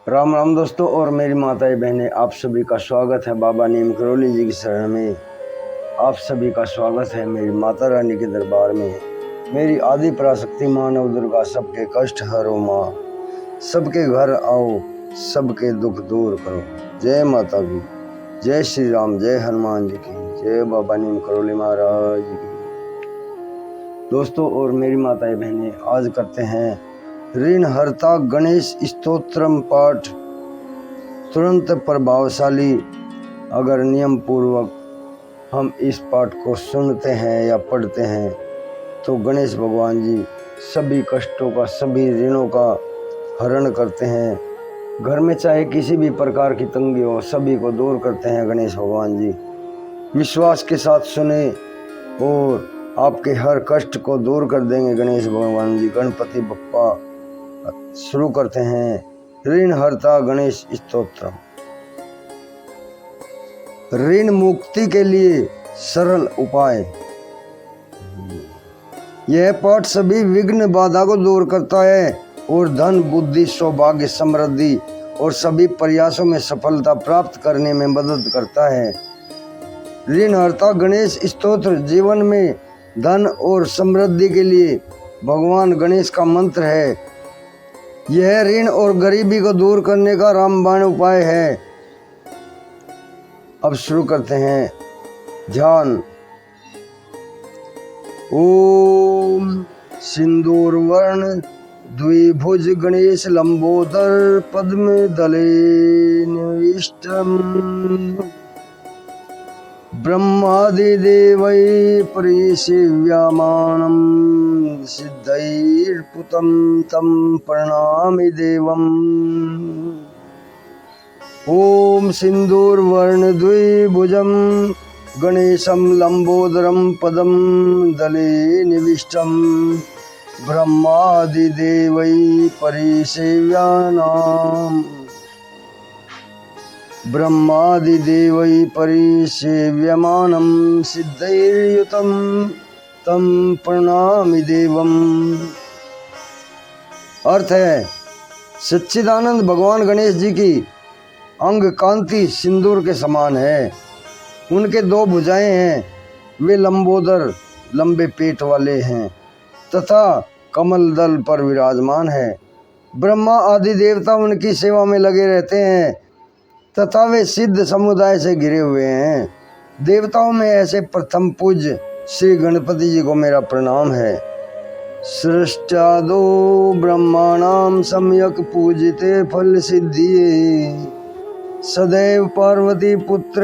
राम राम दोस्तों और मेरी माताएं बहनें, आप सभी का स्वागत है बाबा नीम करौली जी की शरण में। आप सभी का स्वागत है मेरी माता रानी के दरबार में। मेरी आदि पराशक्ति माँ नव दुर्गा सबके कष्ट हरो माँ, सबके घर आओ, सबके दुख दूर करो। जय माता की, जय श्री राम, जय हनुमान जी की, जय बाबा नीम करौली महाराज जी की। दोस्तों और मेरी माताएं बहनें, आज करते हैं ऋण हरता गणेश स्तोत्रम पाठ। तुरंत प्रभावशाली। अगर नियम पूर्वक हम इस पाठ को सुनते हैं या पढ़ते हैं तो गणेश भगवान जी सभी कष्टों का, सभी ऋणों का हरण करते हैं। घर में चाहे किसी भी प्रकार की तंगी हो, सभी को दूर करते हैं गणेश भगवान जी। विश्वास के साथ सुने और आपके हर कष्ट को दूर कर देंगे गणेश भगवान जी। गणपति बप्पा। शुरू करते हैं ऋण हरता गणेश स्तोत्र। ऋण मुक्ति के लिए सरल उपाय। यह पाठ सभी विघ्न बाधा को दूर करता है और धन, बुद्धि, सौभाग्य, समृद्धि और सभी प्रयासों में सफलता प्राप्त करने में मदद करता है। ऋण हरता गणेश स्तोत्र जीवन में धन और समृद्धि के लिए भगवान गणेश का मंत्र है। यह ऋण और गरीबी को दूर करने का रामबाण उपाय है। अब शुरू करते हैं ध्यान। ओम सिंदूर वर्ण द्विभुज गणेश लंबोदर पद्म दले निविष्टम ब्रह्मादिदेवै परिसेव्यमानं सिद्धैर्पुतं तं प्रणमामि देवम्। ॐ सिन्दूरवर्ण द्विभुजं गणेशं लंबोदरं पदं दले निविष्टं ब्रह्मादिदेवै परिसेव्यानाम् ब्रह्मादिदेवै परिसेव्यमानं सिद्धैर्युतं तं प्रणमामि देवम्। अर्थ है, सच्चिदानंद भगवान गणेश जी की अंग कांति सिंदूर के समान है। उनके दो भुजाएं हैं, वे लंबोदर लंबे पेट वाले हैं तथा कमल दल पर विराजमान है। ब्रह्मा आदि देवता उनकी सेवा में लगे रहते हैं तथा वे सिद्ध समुदाय से घिरे हुए हैं। देवताओं में ऐसे प्रथम पूज्य श्री गणपति जी को मेरा प्रणाम है। सृष्टादो ब्रह्माणाम सम्यक पूजिते फल सिद्धिये सदैव पार्वती पुत्र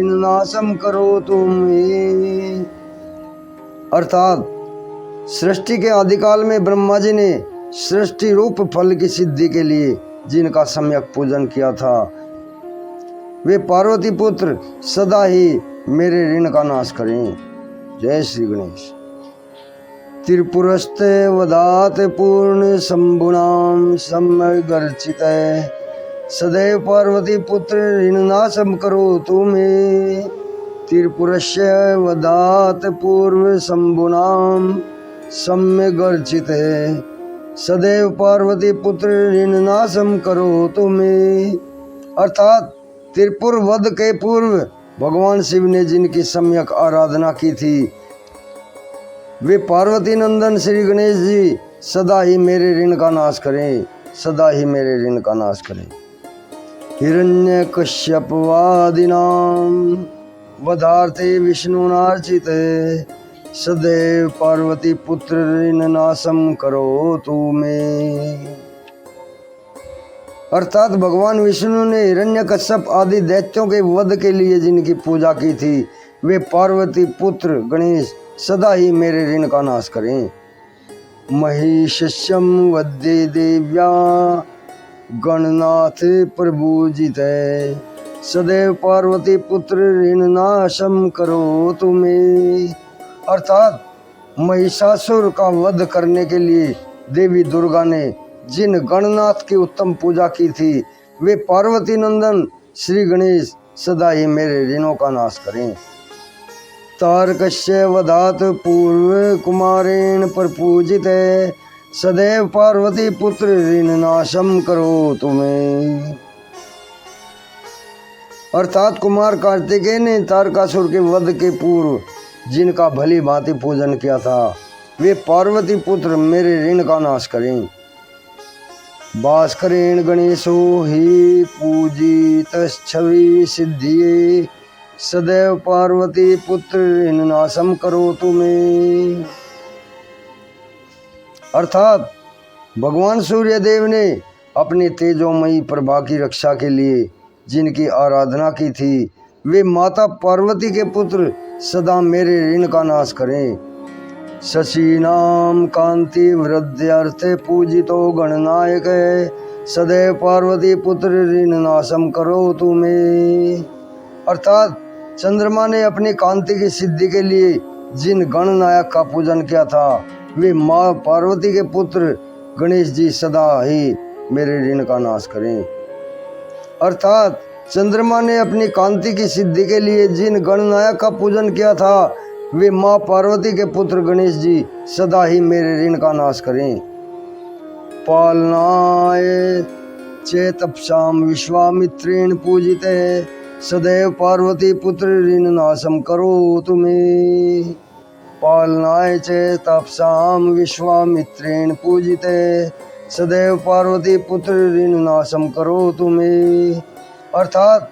नाशम करो तुम। अर्थात सृष्टि के आदिकाल में ब्रह्मा जी ने सृष्टि रूप फल की सिद्धि के लिए जिनका सम्यक पूजन किया था, वे पार्वती पुत्र सदा ही मेरे ऋण का नाश करें। जय श्री गणेश। त्रिपुरस्ते वदात पूर्ण शंभुनाम सम्यगर्चित सदैव पार्वती पुत्र ऋण नाशम करो तुम्हें। त्रिपुरस्य वदात पूर्व शंभुनाम सम्यगर्चित सदैव पार्वती पुत्र ऋण नाशम करो तुम्हें। अर्थात त्रिपुर वध के पूर्व भगवान शिव ने जिनकी सम्यक आराधना की थी, वे पार्वती नंदन श्री गणेश जी सदा ही मेरे ऋण का नाश करें, सदा ही मेरे ऋण का नाश करें। हिरण्यकश्यपवादिनां वधार्थे विष्णुनार्चित सदैव पार्वती पुत्र ऋण नाशम करो तुम्हें। अर्थात भगवान विष्णु ने हिरण्यकश्यप आदि दैत्यों के वध के लिए जिनकी पूजा की थी, वे पार्वती पुत्र गणेश सदा ही मेरे ऋण का नाश करें। महिषस्यम वद्ये देव्या गणनाथ प्रभुजित सदैव पार्वती पुत्र ऋण नाशम करो तुम्हें। अर्थात महिषासुर का वध करने के लिए देवी दुर्गा ने जिन गणनाथ की उत्तम पूजा की थी, वे पार्वती नंदन श्री गणेश सदा ही मेरे ऋणों का नाश करें। तारकस्य वधात पूर्व कुमारेण प्रपूजित सदैव पार्वती पुत्र ऋण नाशम करो तुम्हें। अर्थात कुमार कार्तिकेय ने तारकासुर के वध के पूर्व जिनका भली भांति पूजन किया था, वे पार्वती पुत्र मेरे ऋण का नाश करें। भास्करेण गणेशो ही पूजित छवि सिद्धिये, सदैव पार्वती पुत्र ऋण नाशम करो तुम्हें। अर्थात भगवान सूर्य देव ने अपनी तेजोमयी प्रभा की रक्षा के लिए जिनकी आराधना की थी, वे माता पार्वती के पुत्र सदा मेरे ऋण का नाश करें। शशीनाम कांति वृद्ध्यर्थे पूजितो गणनायक, सदैव पार्वती पुत्र ऋण नाशम करो तुम्हें। अर्थात चंद्रमा ने अपनी कांति की सिद्धि के लिए जिन गणनायक का पूजन किया था, वे माँ पार्वती के पुत्र गणेश जी सदा ही मेरे ऋण का नाश करें। अर्थात चंद्रमा ने अपनी कांति की सिद्धि के लिए जिन गणनायक का पूजन किया था, वे माँ पार्वती के पुत्र गणेश जी सदा ही मेरे ऋण का नाश करें। पालनाय चेतपसाम विश्वामित्रेण पूजिते, सदैव पार्वती पुत्र ऋण नाशम करो तुम्हें। पालनाय चेतपसाम विश्वामित्रेण पूजिते, सदैव पार्वती पुत्र ऋण नाशम करो तुम्हें। अर्थात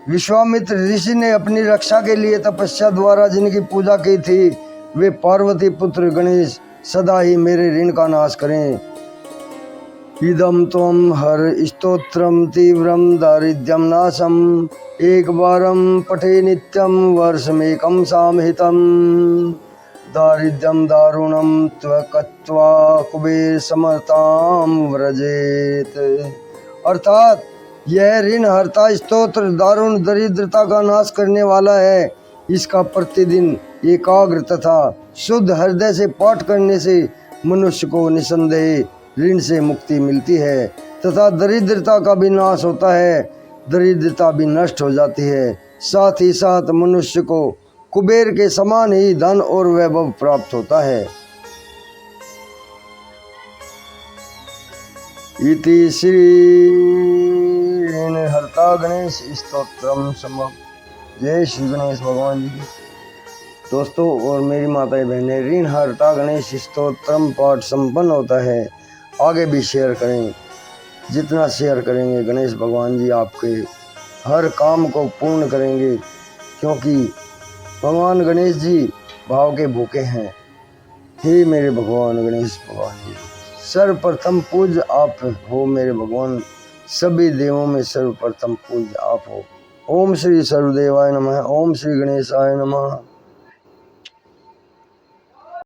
विश्वामित्र ऋषि ने अपनी रक्षा के लिए तपस्या द्वारा जिनकी पूजा की थी, वे पार्वती पुत्र गणेश सदा ही मेरे ऋण का नाश करें। इदम त्वं हर स्तोत्रम तीव्रम दारिद्र्यम नाशम, एक बारम पठे नित्यम वर्षमेकम सामहितम, दारिद्र्यम दारुणम त्वक्त्वा कुबेर समर्ताम व्रजेत। अर्थात यह ऋण हरता स्तोत्र दारुण दरिद्रता का नाश करने वाला है। इसका प्रतिदिन एकाग्र तथा शुद्ध हृदय से पाठ करने से मनुष्य को निसंदेह ऋण से मुक्ति मिलती है तथा दरिद्रता का भी नाश होता है, दरिद्रता भी नष्ट हो जाती है। साथ ही साथ मनुष्य को कुबेर के समान ही धन और वैभव प्राप्त होता है। इति श्री ऋण हरता गणेश स्तोत्रम समाप्त। जय श्री गणेश भगवान जी की। दोस्तों और मेरी माताएं बहनें, ऋण हरता गणेश स्तोत्रम पाठ संपन्न होता है। आगे भी शेयर करें, जितना शेयर करेंगे गणेश भगवान जी आपके हर काम को पूर्ण करेंगे, क्योंकि भगवान गणेश जी भाव के भूखे हैं। हे मेरे भगवान गणेश भगवान जी, सर्वप्रथम पूज्य आप हो मेरे भगवान, सभी देवों में सर्वप्रथम पूज्य आप हो। ओम श्री सर्वदेवाय नमः। ओम श्री गणेशाय नमः।